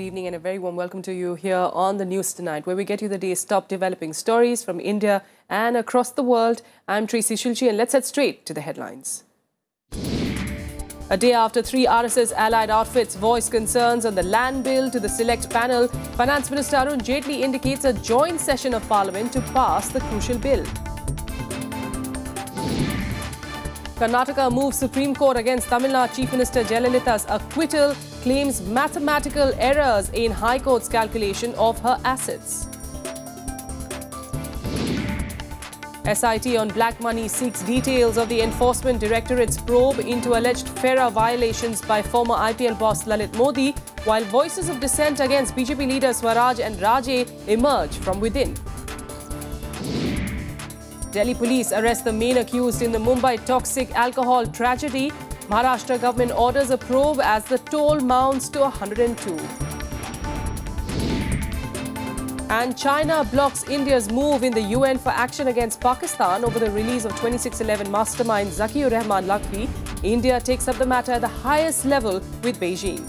evening and a very warm welcome to you here on the News Tonight, where we get you the day's top developing stories from India and across the world. I'm Tracy Shilchi and let's head straight to the headlines. A day after three RSS allied outfits voiced concerns on the land bill to the select panel, Finance Minister Arun Jaitley indicates a joint session of Parliament to pass the crucial bill. Karnataka moves Supreme Court against Tamil Nadu Chief Minister Jayalalitha's acquittal, claims mathematical errors in High Court's calculation of her assets. SIT on black money seeks details of the Enforcement Directorate's probe into alleged FERA violations by former IPL boss Lalit Modi, while voices of dissent against BJP leaders Swaraj and Raje emerge from within. Delhi police arrest the main accused in the Mumbai toxic alcohol tragedy. Maharashtra government orders a probe as the toll mounts to 102. And China blocks India's move in the UN for action against Pakistan over the release of 2611 mastermind Zakir Rahman Lakvi. India takes up the matter at the highest level with Beijing.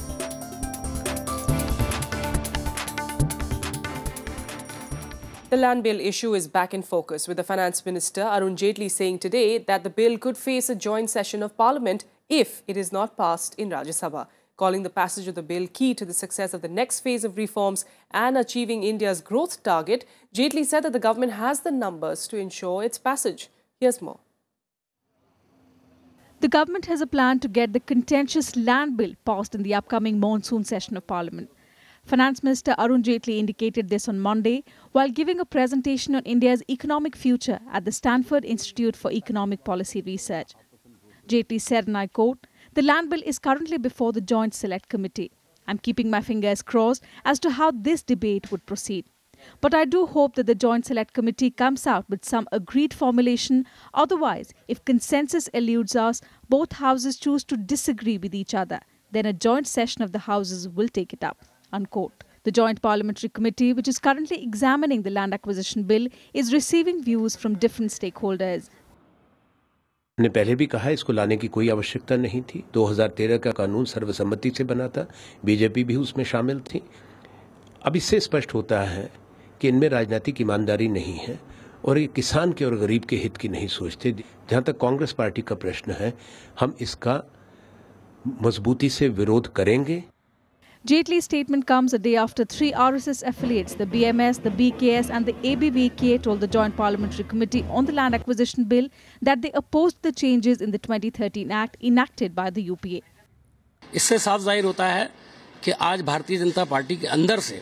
The land bill issue is back in focus, with the Finance Minister Arun Jaitley saying today that the bill could face a joint session of Parliament if it is not passed in Rajya Sabha. Calling the passage of the bill key to the success of the next phase of reforms and achieving India's growth target, Jaitley said that the government has the numbers to ensure its passage. Here's more. The government has a plan to get the contentious land bill passed in the upcoming monsoon session of Parliament. Finance Minister Arun Jaitley indicated this on Monday while giving a presentation on India's economic future at the Stanford Institute for Economic Policy Research. Jaitley said, and I quote, "The land bill is currently before the Joint Select Committee. I'm keeping my fingers crossed as to how this debate would proceed. But I do hope that the Joint Select Committee comes out with some agreed formulation. Otherwise, if consensus eludes us, both houses choose to disagree with each other, then a joint session of the houses will take it up." Unquote. The Joint Parliamentary Committee, which is currently examining the land acquisition bill, is receiving views from different stakeholders. ने पहले भी कहा इसको लाने की कोई आवश्यकता नहीं थी। 2013 का कानून सर्वसम्मति से बना था, बीजेपी भी उसमें शामिल थी। अब इससे स्पष्ट होता है कि इनमें राजनीतिक ईमानदारी नहीं है और ये किसान के और गरीब के हित की नहीं सोचते। जहां तक कांग्रेस पार्टी का प्रश्न है, हम इसका मजबूती से विरोध करेंगे। Jaitley's statement comes a day after three RSS affiliates, the BMS, the BKS and the ABVK, told the Joint Parliamentary Committee on the Land Acquisition Bill that they opposed the changes in the 2013 Act enacted by the UPA. इससे साफ जाहिर होता है कि आज Bharatiya Janata party के अंदर से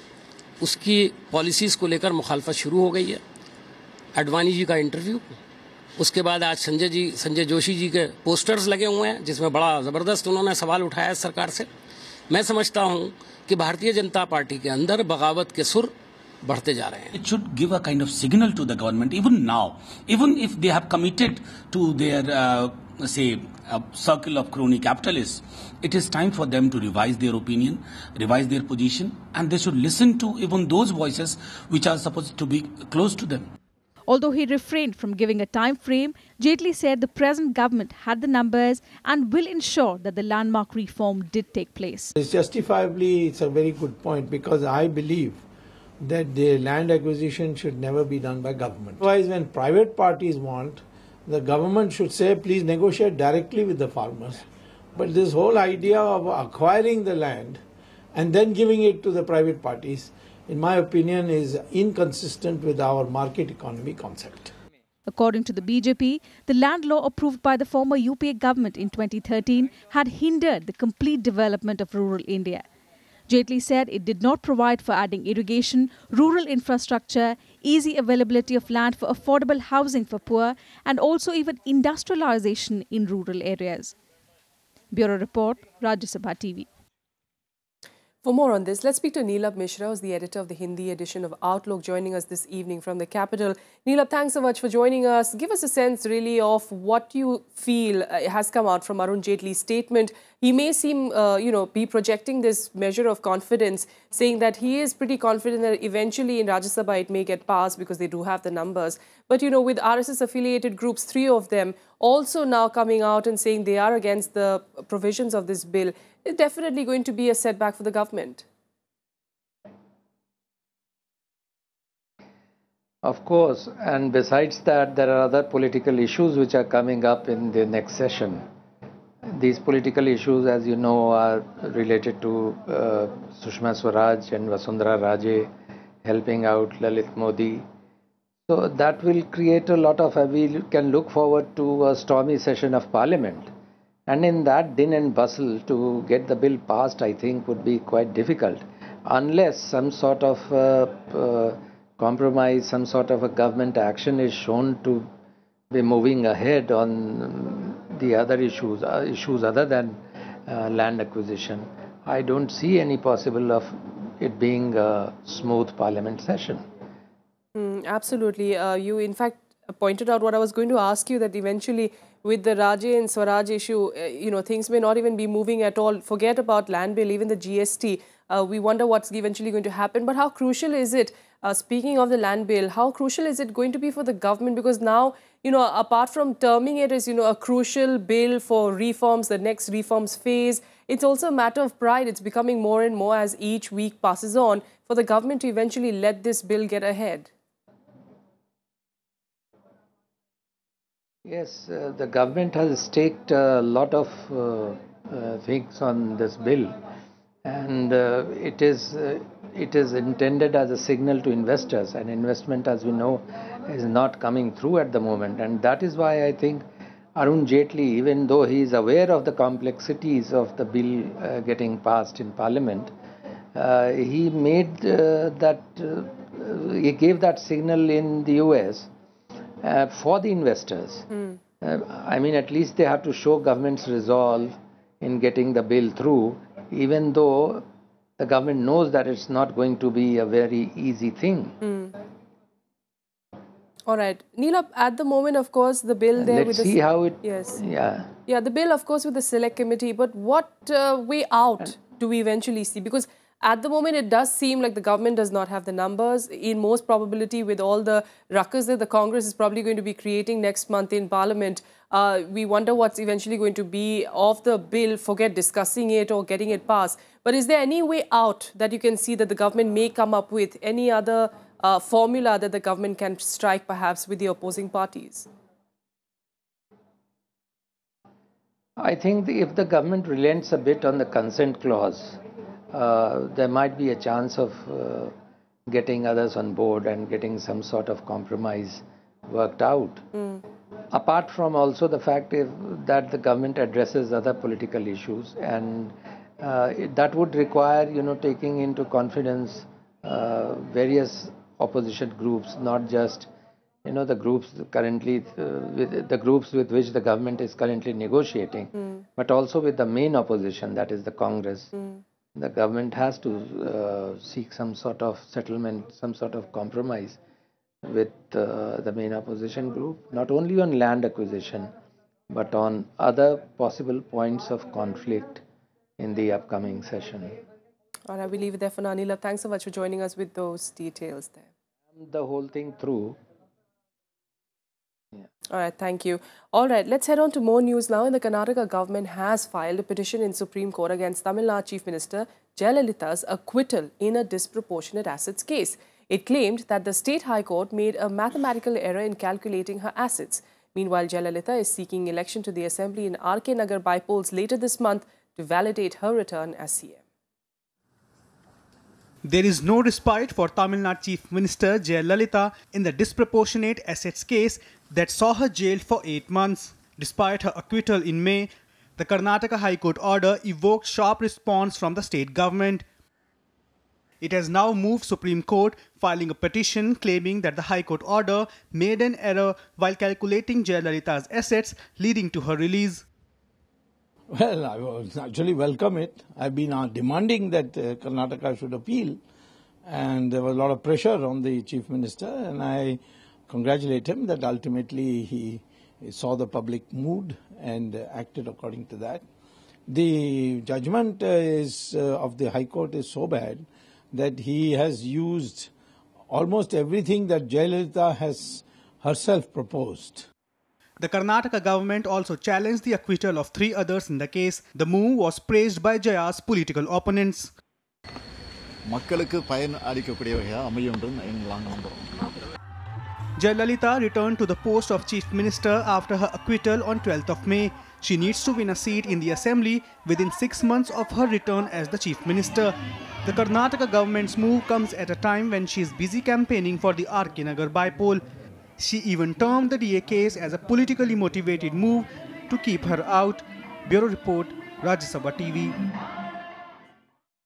उसकी पॉलिसीज़ को लेकर मुखालफत शुरू हो गई है। अडवाणी जी का इंटरव्यू, उसके बाद आज संजय जोशी जी के पोस्टर्स लगे हुए हैं जिसमें बड़ा ज़बरदस्त उन्होंने सवाल उठाया है सरकार से। मैं समझता हूं कि भारतीय जनता पार्टी के अंदर बगावत के सुर बढ़ते जा रहे हैं। It should give a kind of signal to the government even now, even if they have committed to their circle of crony capitalists. It is time for them to revise their opinion, revise their position, and they should listen to even those voices which are supposed to be close to them. Although he refrained from giving a time frame, Jaitley said the present government had the numbers and will ensure that the landmark reform did take place. It's a very good point, because I believe that the land acquisition should never be done by government. Otherwise, when private parties want, the government should say, please negotiate directly with the farmers. But this whole idea of acquiring the land and then giving it to the private parties, in my opinion, is inconsistent with our market economy concept. According to the BJP, the land law approved by the former UPA government in 2013 had hindered the complete development of rural India. Jaitley said it did not provide for adding irrigation, rural infrastructure, easy availability of land for affordable housing for poor, and also even industrialization in rural areas. Bureau Report, Rajya Sabha TV. For more on this, let's speak to Neelab Mishra, who's the editor of the Hindi edition of Outlook, joining us this evening from the capital. Neelab, thanks so much for joining us. Give us a sense, really, of what you feel has come out from Arun Jaitley's statement. He may seem, be projecting this measure of confidence, saying that he is pretty confident that eventually in Rajya Sabha it may get passed because they do have the numbers. But, with RSS-affiliated groups, three of them, also now coming out and saying they are against the provisions of this bill, it's definitely going to be a setback for the government. Of course, and besides that, there are other political issues which are coming up in the next session. These political issues, as you know, are related to Sushma Swaraj and Vasundhara Raje helping out Lalit Modi. So that will create a lot of, we can look forward to a stormy session of Parliament. And in that din and bustle, to get the bill passed, I think would be quite difficult, unless some sort of compromise, some sort of a government action is shown to be moving ahead on the other issues other than land acquisition. I don't see any possible of it being a smooth Parliament session. Absolutely. You in fact pointed out what I was going to ask you, that eventually with the Raje and Swaraj issue, things may not even be moving at all. Forget about land bill, even the GST. We wonder what's eventually going to happen. But how crucial is it, speaking of the land bill, how crucial is it going to be for the government? Because now, apart from terming it as, a crucial bill for reforms, the next reforms phase, it's also a matter of pride. It's becoming more and more as each week passes on for the government to eventually let this bill get ahead. Yes, the government has staked a lot of things on this bill, and it is intended as a signal to investors, and investment, as we know, is not coming through at the moment. And that is why I think Arun Jaitley, even though he is aware of the complexities of the bill getting passed in Parliament, he made he gave that signal in the US for the investors. I mean, at least they have to show government's resolve in getting the bill through, even though the government knows that it's not going to be a very easy thing. All right. Neelab, at the moment, of course, the bill there... Let's see how it... Yes. Yeah, the bill, of course, with the select committee. But what way out do we eventually see? Because at the moment, it does seem like the government does not have the numbers. In most probability, with all the ruckus that the Congress is probably going to be creating next month in Parliament, we wonder what's eventually going to be of the bill, forget discussing it or getting it passed. But is there any way out that you can see that the government may come up with, any other formula that the government can strike perhaps with the opposing parties? I think if the government relents a bit on the consent clause, there might be a chance of getting others on board and getting some sort of compromise worked out. Apart from also the fact that the government addresses other political issues, and that would require, taking into confidence various opposition groups, not just, the groups currently, the groups with which the government is currently negotiating, but also with the main opposition, that is the Congress. The government has to seek some sort of settlement, some sort of compromise with the main opposition group, not only on land acquisition, but on other possible points of conflict in the upcoming session. All right, we leave it there for now. Neelab, thanks so much for joining us with those details there. The whole thing through. All right, thank you. All right, let's head on to more news now. The Karnataka government has filed a petition in Supreme Court against Tamil Nadu Chief Minister Jayalalitha's acquittal in a disproportionate assets case. It claimed that the State High Court made a mathematical error in calculating her assets. Meanwhile, Jayalalitha is seeking election to the Assembly in RK Nagar by polls later this month to validate her return as CM. There is no respite for Tamil Nadu Chief Minister Jayalalitha in the disproportionate assets case that saw her jailed for 8 months. Despite her acquittal in May, the Karnataka High Court order evoked sharp response from the state government. It has now moved Supreme Court, filing a petition claiming that the High Court order made an error while calculating Jayalalitha's assets, leading to her release. Well, I will actually welcome it. I've been demanding that Karnataka should appeal, and there was a lot of pressure on the Chief Minister, and I congratulate him that ultimately he saw the public mood and acted according to that. The judgment of the High Court is so bad that he has used almost everything that Jayalalitha has herself proposed. The Karnataka government also challenged the acquittal of 3 others in the case. The move was praised by Jaya's political opponents. Jayalalitha returned to the post of Chief Minister after her acquittal on 12th of May. She needs to win a seat in the Assembly within 6 months of her return as the Chief Minister. The Karnataka government's move comes at a time when she is busy campaigning for the R.K. Nagar bypoll. She even termed the DA case as a politically motivated move to keep her out. Bureau Report, Rajya Sabha TV.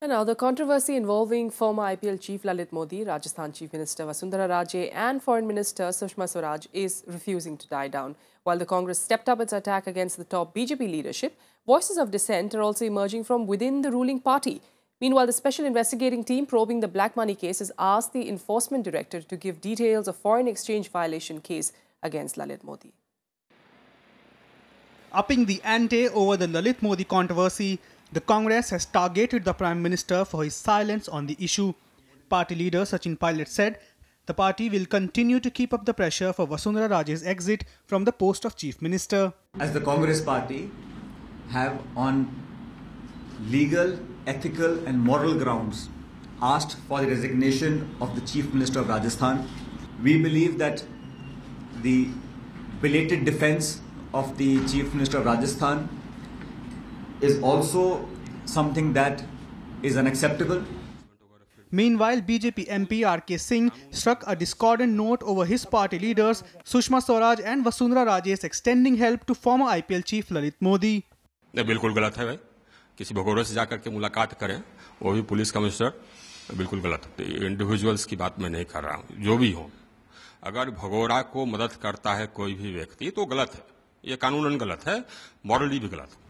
And now the controversy involving former IPL chief Lalit Modi, Rajasthan Chief Minister Vasundhara Raje and Foreign Minister Sushma Swaraj is refusing to die down. While the Congress stepped up its attack against the top BJP leadership, voices of dissent are also emerging from within the ruling party. Meanwhile, the special investigating team probing the black money case has asked the Enforcement Directorate to give details of foreign exchange violation case against Lalit Modi. Upping the ante over the Lalit Modi controversy, the Congress has targeted the Prime Minister for his silence on the issue. Party leader Sachin Pilot said the party will continue to keep up the pressure for Vasundhara Raje's exit from the post of Chief Minister. As the Congress party have on legal, ethical and moral grounds asked for the resignation of the Chief Minister of Rajasthan, we believe that the belated defense of the Chief Minister of Rajasthan is also something that is unacceptable. Meanwhile, BJP MP R.K. Singh struck a discordant note over his party leaders Sushma Swaraj and Vasundhara Raje's extending help to former IPL chief Lalit Modi. बिल्कुल गलत है भाई, किसी भगोड़े से जाकर के मुलाकात करें, वो भी पुलिस कमिश्नर, बिल्कुल गलत है। इंडिविजुअल्स की बात मैं नहीं कर रहा हूँ, जो भी हो, अगर भगोड़ा को मदद करता है कोई भी व्यक्ति तो गलत है, ये कानूनन गलत है, मॉरली भी गलत है।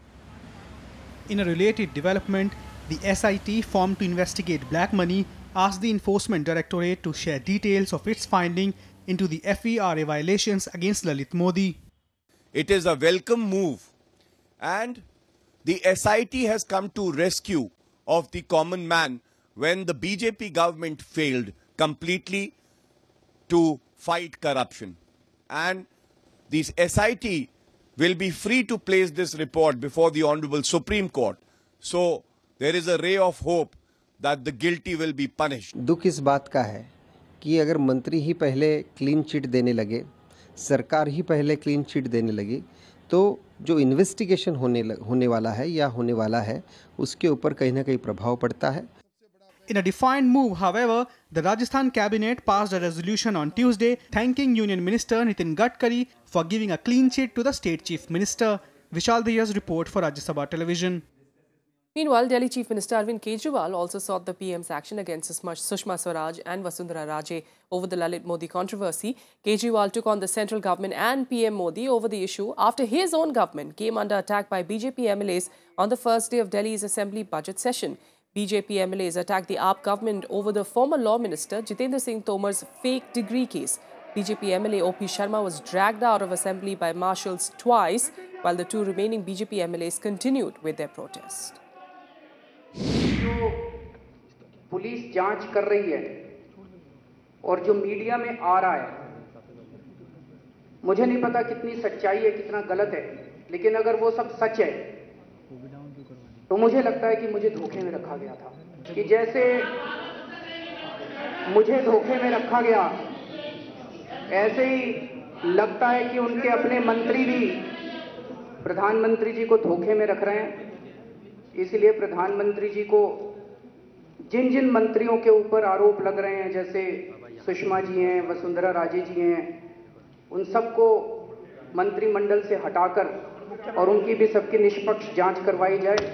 In a related development, the SIT formed to investigate black money asked the Enforcement Directorate to share details of its finding into the FERA violations against Lalit Modi. It is a welcome move, and the SIT has come to rescue of the common man when the BJP government failed completely to fight corruption. And this SIT will be free to place this report before the Honorable Supreme Court. So there is a ray of hope that the guilty will be punished. दुख इस बात का है कि अगर मंत्री ही पहले clean chit देने लगे, सरकार ही पहले क्लीन चिट देने लगी, तो जो इन्वेस्टिगेशन होने वाला है या होने वाला है, उसके ऊपर कहीं ना कहीं प्रभाव पड़ता है. In a defiant move, however, the Rajasthan cabinet passed a resolution on Tuesday thanking Union Minister Nitin Gadkari for giving a clean sheet to the State Chief Minister. Vishal Dayya's report for Rajya Sabha Television. Meanwhile, Delhi Chief Minister Arvind Kejriwal also sought the PM's action against Sushma Swaraj and Vasundhara Raje over the Lalit Modi controversy. Kejriwal took on the central government and PM Modi over the issue after his own government came under attack by BJP MLAs on the first day of Delhi's Assembly budget session. BJP MLAs attacked the AAP government over the former Law Minister Jitendra Singh Tomar's fake degree case. BJP MLA O.P. Sharma was dragged out of Assembly by marshals twice, while the two remaining BJP MLAs continued with their protest. जो police जांच कर रही है और जो media में आ रहा है, मुझे नहीं पता कितनी सच्चाई है, कितना गलत है, लेकिन अगर वो सब सच है तो मुझे लगता है कि मुझे धोखे में रखा गया था, कि जैसे मुझे धोखे में रखा गया, ऐसे ही लगता है कि उनके अपने मंत्री भी प्रधानमंत्री जी को धोखे में रख रहे हैं। इसलिए प्रधानमंत्री जी को जिन जिन मंत्रियों के ऊपर आरोप लग रहे हैं, जैसे सुषमा जी हैं, वसुंधरा राजे जी हैं, उन सबको मंत्रिमंडल से हटाकर और उनकी भी सबकी निष्पक्ष जांच करवाई जाए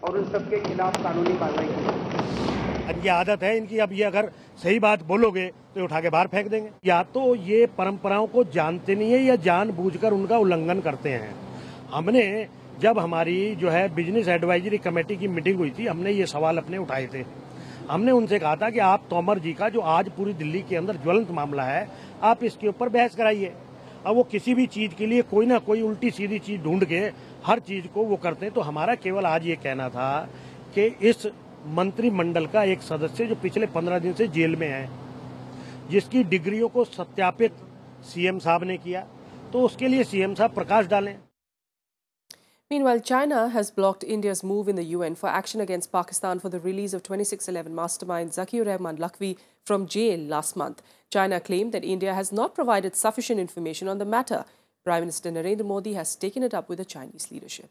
और उन सबके खिलाफ कानूनी कार्रवाई की जाए। इनकी आदत है इनकी, अब ये अगर सही बात बोलोगे तो उठा के बाहर फेंक देंगे। या तो ये परंपराओं को जानते नहीं है या जानबूझकर उनका उल्लंघन करते हैं। हमने जब हमारी जो है बिजनेस एडवाइजरी कमेटी की मीटिंग हुई थी, हमने ये सवाल अपने उठाए थे। हमने उनसे कहा था कि आप तोमर जी का जो आज पूरी दिल्ली के अंदर ज्वलंत मामला है, आप इसके ऊपर बहस कराइए। अब वो किसी भी चीज के लिए कोई ना कोई उल्टी सीधी चीज ढूंढ के हर चीज को वो करते हैं। तो हमारा केवल आज ये कहना था कि इस मंत्रिमंडल का एक सदस्य जो पिछले 15 दिन से जेल में है, जिसकी डिग्रियों को सत्यापित सीएम साहब ने किया, तो उसके लिए सीएम साहब प्रकाश डालें। Meanwhile, China has blocked India's move in the UN for action against Pakistan for the release of 2611 mastermind Zakir Rehman Lakhvi from jail last month. China claimed that India has not provided sufficient information on the matter. Prime Minister Narendra Modi has taken it up with the Chinese leadership.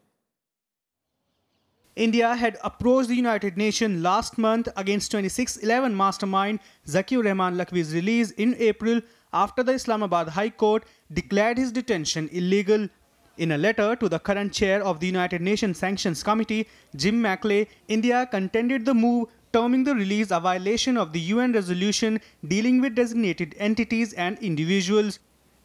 India had approached the United Nations last month against 2611 mastermind Zakir Rehman Lakhvi's release in April after the Islamabad High Court declared his detention illegal. In a letter to the current chair of the United Nations Sanctions Committee, Jim Mackley, India contended the move, terming the release a violation of the UN resolution dealing with designated entities and individuals.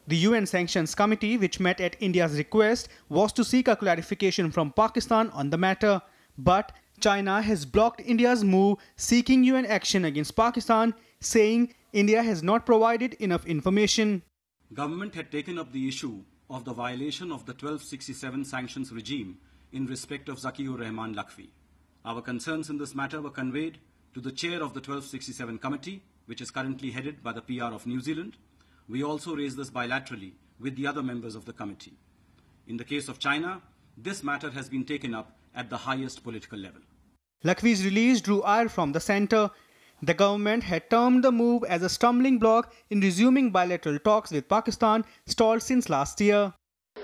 The UN Sanctions Committee, which met at India's request, was to seek a clarification from Pakistan on the matter. But China has blocked India's move, seeking UN action against Pakistan, saying India has not provided enough information. Government had taken up the issue of the violation of the 1267 sanctions regime in respect of Zakir Rehman Lakhvi. Our concerns in this matter were conveyed to the chair of the 1267 committee, which is currently headed by the PR of New Zealand. We also raised this bilaterally with the other members of the committee. In the case of China, this matter has been taken up at the highest political level. Lakhvi's release drew ire from the centre. The government had termed the move as a stumbling block in resuming bilateral talks with Pakistan stalled since last year.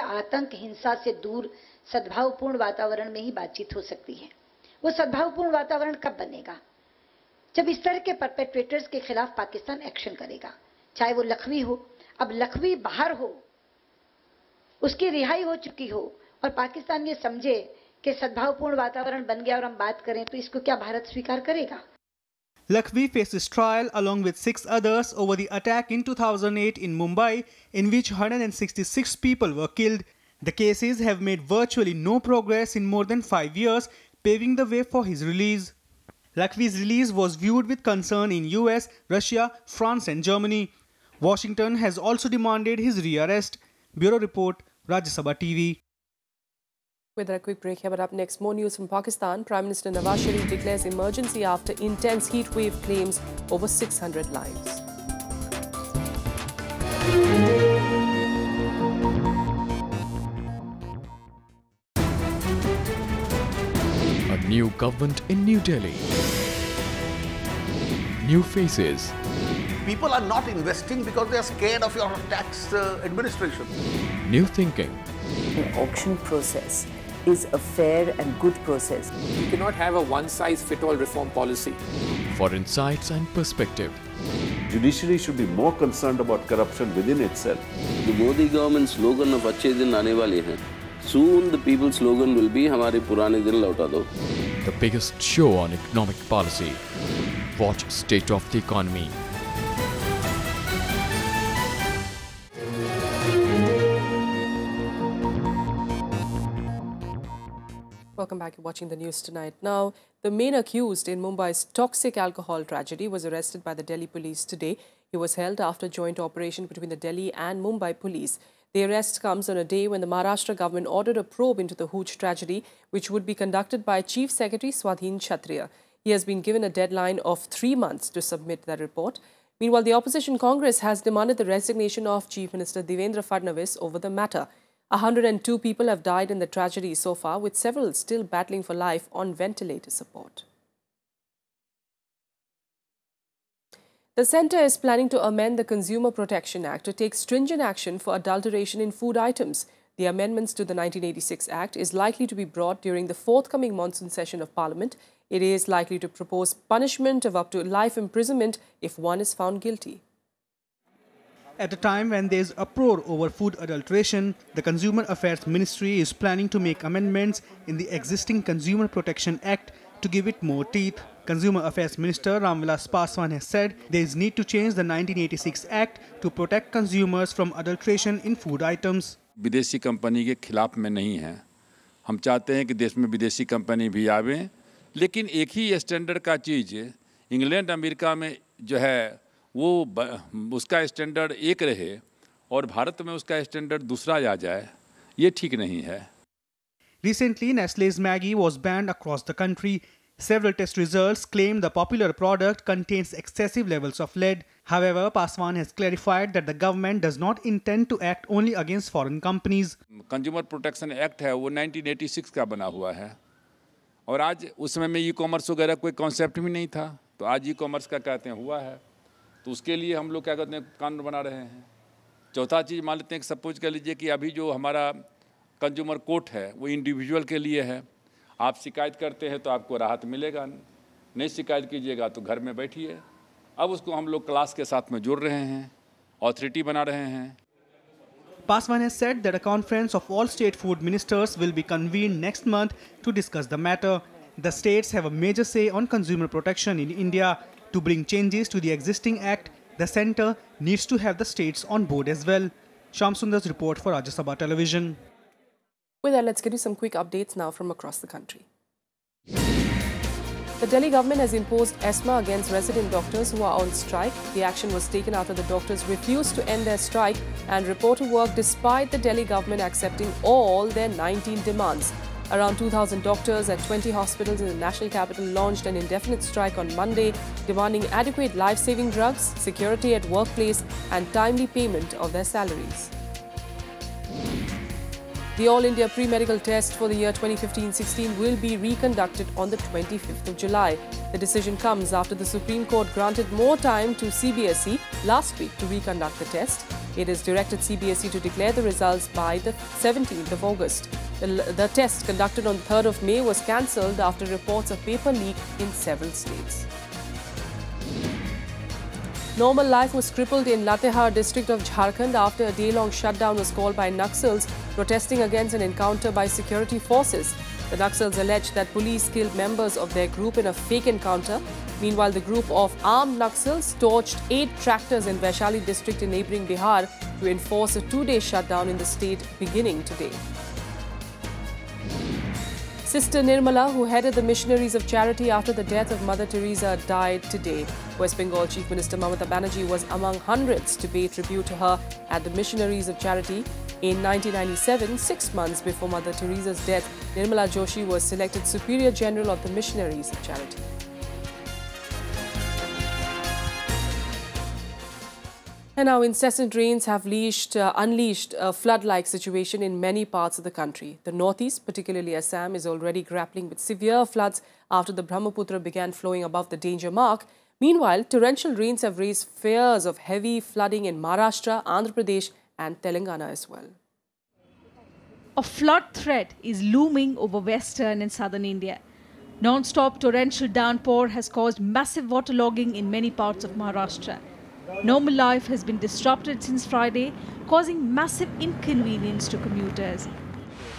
आतंक हिंसा से दूर सद्भावपूर्ण वातावरण में ही बातचीत हो सकती है। वो सद्भावपूर्ण वातावरण कब बनेगा? जब इस तरह के परपेट्रेटर्स के खिलाफ पाकिस्तान एक्शन करेगा, चाहे वो लखवी हो, अब लखवी बाहर हो, उसकी रिहाई हो चुकी हो और पाकिस्तान ये समझे कि सद्भावपूर्ण वातावरण बन गया और हम बात करें तो इसको क्या भारत स्वीकार करेगा? Lakhvi faces trial along with 6 others over the attack in 2008 in Mumbai, in which 166 people were killed. The cases have made virtually no progress in more than 5 years, paving the way for his release. Lakhvi's release was viewed with concern in US, Russia, France and Germany. Washington has also demanded his rearrest. Bureau Report, Rajya Sabha TV. With a quick break here, but up next, more news from Pakistan. Prime Minister Nawaz Sharif declares emergency after intense heat wave claims over 600 lives. A new government in New Delhi. New faces. People are not investing because they are scared of your tax administration. New thinking. An auction process is a fair and good process. You cannot have a one-size-fits-all reform policy. For insights and perspective. Judiciary should be more concerned about corruption within itself. The Modi government slogan of "Achhe din aane wale hain." Soon the people's slogan will be "Hamare purane din lauta do." The biggest show on economic policy. Watch State of the Economy. Welcome back. You're watching the news tonight. Now, the main accused in Mumbai's toxic alcohol tragedy was arrested by the Delhi police today. He was held after a joint operation between the Delhi and Mumbai police. The arrest comes on a day when the Maharashtra government ordered a probe into the Hooch tragedy, which would be conducted by Chief Secretary Swadhin Kshatriya. He has been given a deadline of 3 months to submit that report. Meanwhile, the opposition Congress has demanded the resignation of Chief Minister Devendra Fadnavis over the matter. 102 people have died in the tragedy so far, with several still battling for life on ventilator support. The centre is planning to amend the Consumer Protection Act to take stringent action for adulteration in food items. The amendments to the 1986 Act is likely to be brought during the forthcoming monsoon session of Parliament. It is likely to propose punishment of up to life imprisonment if one is found guilty. At a time when there is uproar over food adulteration, the Consumer Affairs Ministry is planning to make amendments in the existing Consumer Protection Act to give it more teeth. Consumer Affairs Minister Ramvilas Paswan has said there is need to change the 1986 Act to protect consumers from adulteration in food items. विदेशी company के खिलाफ में नहीं है। हम चाहते हैं कि देश में विदेशी कंपनी भी आवे, लेकिन एक ही स्टैंडर्ड का चीज़ इंग्लैंड अमेरिका में जो है वो उसका स्टैंडर्ड एक रहे और भारत में उसका स्टैंडर्ड दूसरा आ जाए, ये ठीक नहीं है. Recently, Nestlé's Maggi was banned across the country. Several test results claim the popular product contains excessive levels of lead. However, Paswan has clarified that the government does not intend to act only against foreign companies. Consumer Protection Act है वो 1986 का बना हुआ है और आज उस समय में ई-कॉमर्स वगैरह कोई कॉन्सेप्ट भी नहीं था, तो आज ई-कॉमर्स का कहते हैं हुआ है, तो उसके लिए हम लोग क्या कहते हैं कानून बना रहे हैं। चौथा चीज़ मान लेते हैं कि सपोज कर लीजिए कि अभी जो हमारा कंज्यूमर कोर्ट है वो इंडिविजुअल के लिए है। आप शिकायत करते हैं तो आपको राहत मिलेगा, नहीं शिकायत कीजिएगा तो घर में बैठिए। अब उसको हम लोग क्लास के साथ में जोड़ रहे हैं, ऑथोरिटी बना रहे हैं। Paswan has said that a conference of all state food ministers will be convened next month to discuss the matter. The states have a major say on consumer protection in India. To bring changes to the existing act, the centre needs to have the states on board as well. Shyam Sundar's report for Rajya Sabha Television. With that, let's get you some quick updates now from across the country. The Delhi government has imposed ESMA against resident doctors who are on strike. The action was taken after the doctors refused to end their strike and report to work despite the Delhi government accepting all their 19 demands. Around 2,000 doctors at 20 hospitals in the national capital launched an indefinite strike on Monday, demanding adequate life-saving drugs, security at workplace and timely payment of their salaries. The All India Pre-Medical Test for the year 2015-16 will be reconducted on the 25th of July. The decision comes after the Supreme Court granted more time to CBSE last week to reconduct the test. It has directed CBSE to declare the results by the 17th of August. The test conducted on the 3rd of May was cancelled after reports of paper leak in several states. Normal life was crippled in Latehar district of Jharkhand after a day-long shutdown was called by Naxals protesting against an encounter by security forces. The Naxals alleged that police killed members of their group in a fake encounter. Meanwhile, the group of armed Naxals torched 8 tractors in Vaishali district in neighbouring Bihar to enforce a 2-day shutdown in the state beginning today. Sister Nirmala, who headed the Missionaries of Charity after the death of Mother Teresa, died today. West Bengal Chief Minister Mamata Banerjee was among hundreds to pay tribute to her at the Missionaries of Charity. In 1997, 6 months before Mother Teresa's death, Nirmala Joshi was selected Superior General of the Missionaries of Charity. And now incessant rains have unleashed a flood-like situation in many parts of the country. The northeast, particularly Assam, is already grappling with severe floods after the Brahmaputra began flowing above the danger mark. Meanwhile, torrential rains have raised fears of heavy flooding in Maharashtra, Andhra Pradesh and Telangana as well. A flood threat is looming over western and southern India. Non-stop torrential downpour has caused massive waterlogging in many parts of Maharashtra. Normal life has been disrupted since Friday, causing massive inconvenience to commuters.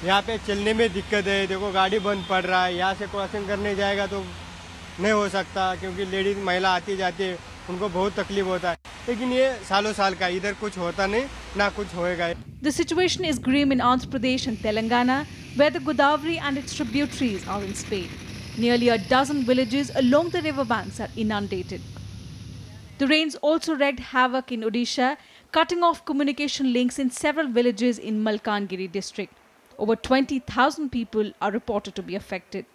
यहाँ पे चलने में दिक्कत है, देखो गाड़ी बंद पड़ रहा है, यहाँ से क्रॉसिंग करने जाएगा तो नहीं हो सकता क्योंकि लेडीज महिला आती जाती है, उनको बहुत तकलीफ होता है, लेकिन ये सालों साल का इधर कुछ होता नहीं, ना कुछ होएगा. The situation is grim in Andhra Pradesh and Telangana, where the Godavari and its tributaries are in spate. Nearly a dozen villages along the river banks are inundated. The rains also wreaked havoc in Odisha, cutting off communication links in several villages in Malkangiri district. Over 20,000 people are reported to be affected.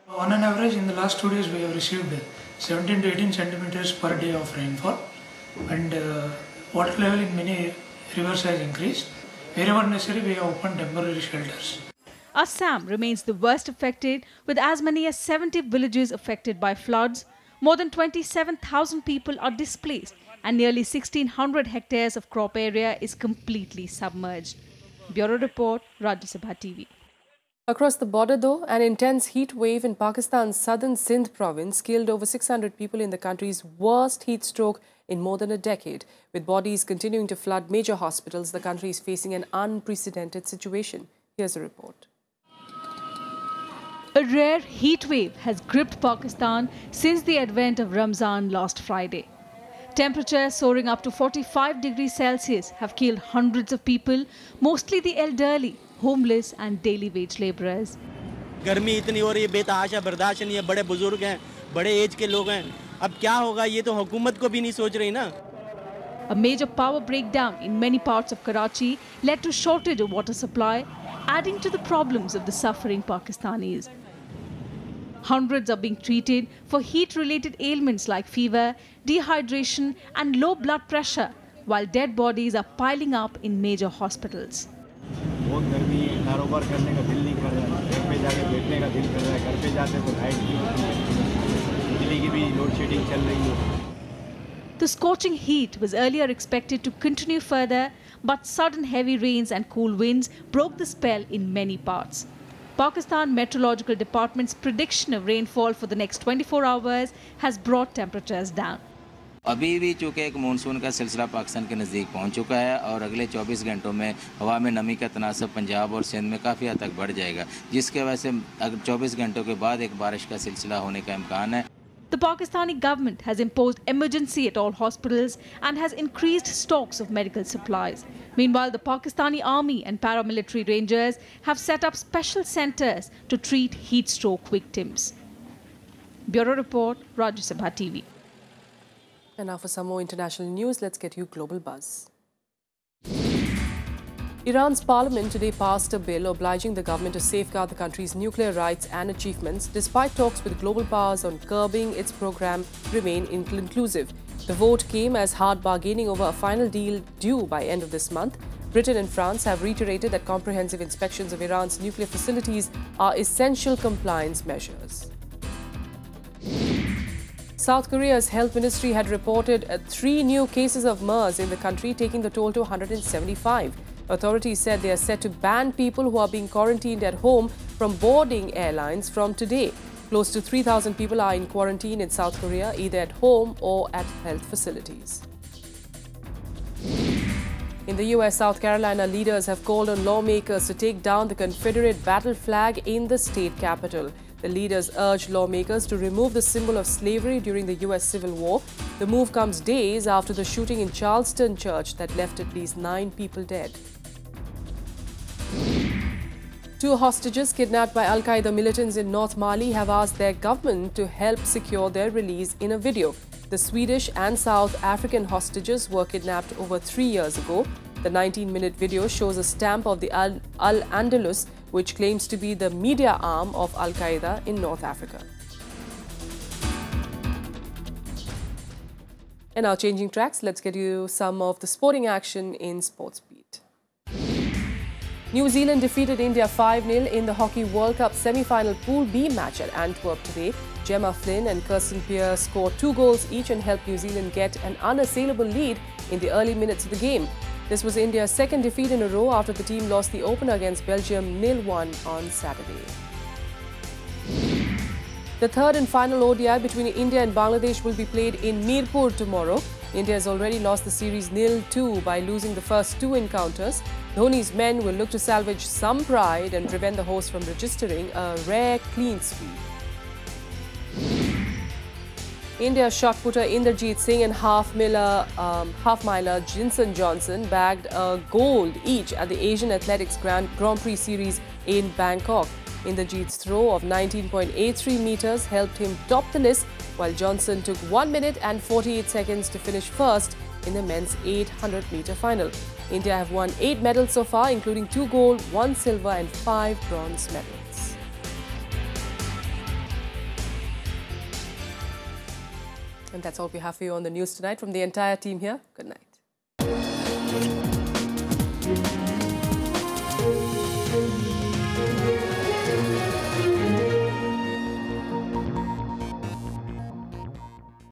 On an average, in the last 2 days, we have received 17 to 18 centimeters per day of rainfall, and water level in many rivers has increased. Wherever necessary, we have opened temporary shelters. Assam remains the worst affected, with as many as 70 villages affected by floods. More than 27,000 people are displaced and nearly 1,600 hectares of crop area is completely submerged. Bureau Report, Rajya Sabha TV. Across the border though, an intense heat wave in Pakistan's southern Sindh province killed over 600 people in the country's worst heat stroke in more than a decade. With bodies continuing to flood major hospitals, the country is facing an unprecedented situation. Here's a report. A rare heat wave has gripped Pakistan since the advent of Ramzan last Friday. Temperatures soaring up to 45 degrees Celsius have killed hundreds of people, mostly the elderly, homeless and daily wage laborers. गर्मी इतनी हो रही है, बेतहाशा बर्दाश्त नहीं है, बड़े बुजुर्ग हैं, बड़े एज के लोग हैं. अब क्या होगा ये तो हुकूमत को भी नहीं सोच रही ना. A major power breakdown in many parts of Karachi led to shortage of water supply, adding to the problems of the suffering Pakistanis. Hundreds are being treated for heat-related ailments like fever, dehydration and low blood pressure, while dead bodies are piling up in major hospitals. बहुत गर्मी है, कारोबार करने का दिल नहीं कर रहा है, घर पे जाके बैठने का दिल कर रहा है, घर पे जाते तो लाइट नहीं होती है, बिजली की भी लोड शेडिंग चल रही है. The scorching heat was earlier expected to continue further, but sudden heavy rains and cool winds broke the spell in many parts. Pakistan Meteorological Department's prediction of rainfall for the next 24 hours has brought temperatures down. अभी भी चूँकि एक monsoon का सिलसिला पाकिस्तान के नज़दीक पहुंच चुका है और अगले 24 घंटों में हवा में नमी का तनासब पंजाब और सिंध में काफ़ी हद तक बढ़ जाएगा, जिसके वजह से अगर 24 घंटों के बाद एक बारिश का सिलसिला होने का इम्कान है. The Pakistani government has imposed emergency at all hospitals and has increased stocks of medical supplies. Meanwhile, the Pakistani Army and paramilitary rangers have set up special centers to treat heat stroke victims. Bureau Report, Rajya Sabha TV. And now for some more international news, let's get you Global Buzz. Iran's parliament today passed a bill obliging the government to safeguard the country's nuclear rights and achievements, despite talks with global powers on curbing its program remain inconclusive. The vote came as hard bargaining over a final deal due by end of this month. Britain and France have reiterated that comprehensive inspections of Iran's nuclear facilities are essential compliance measures. South Korea's health ministry had reported 3 new cases of MERS in the country, taking the toll to 175. Authorities said they are set to ban people who are being quarantined at home from boarding airlines from today. Close to 3,000 people are in quarantine in South Korea, either at home or at health facilities. In the US, South Carolina leaders have called on lawmakers to take down the Confederate battle flag in the state capitol. The leaders urged lawmakers to remove the symbol of slavery during the U.S. Civil War. The move comes days after the shooting in Charleston Church that left at least 9 people dead. 2 hostages kidnapped by Al-Qaeda militants in North Mali have asked their government to help secure their release in a video. The Swedish and South African hostages were kidnapped over 3 years ago. The 19-minute video shows a stamp of the Al-Andalus, which claims to be the media arm of Al-Qaeda in North Africa. And now changing tracks, let's get you some of the sporting action in Sports Beat. New Zealand defeated India 5-0 in the Hockey World Cup semi-final Pool B match at Antwerp today. Gemma Flynn and Kirsten Pierce scored 2 goals each and helped New Zealand get an unassailable lead in the early minutes of the game. This was India's 2nd defeat in a row after the team lost the opener against Belgium 0-1 on Saturday. The 3rd and final ODI between India and Bangladesh will be played in Mirpur tomorrow. India has already lost the series 0-2 by losing the first 2 encounters. Dhoni's men will look to salvage some pride and prevent the hosts from registering a rare clean sweep. India's shot putter Inderjeet Singh and half-miler Jinson Johnson bagged a gold each at the Asian Athletics Grand Prix Series in Bangkok. Inderjeet's throw of 19.83 meters helped him top the list, while Johnson took 1 minute and 48 seconds to finish first in the men's 800-meter final. India have won 8 medals so far, including 2 gold, 1 silver and 5 bronze medals. And that's all we have for you on the news tonight. From the entire team here, good night.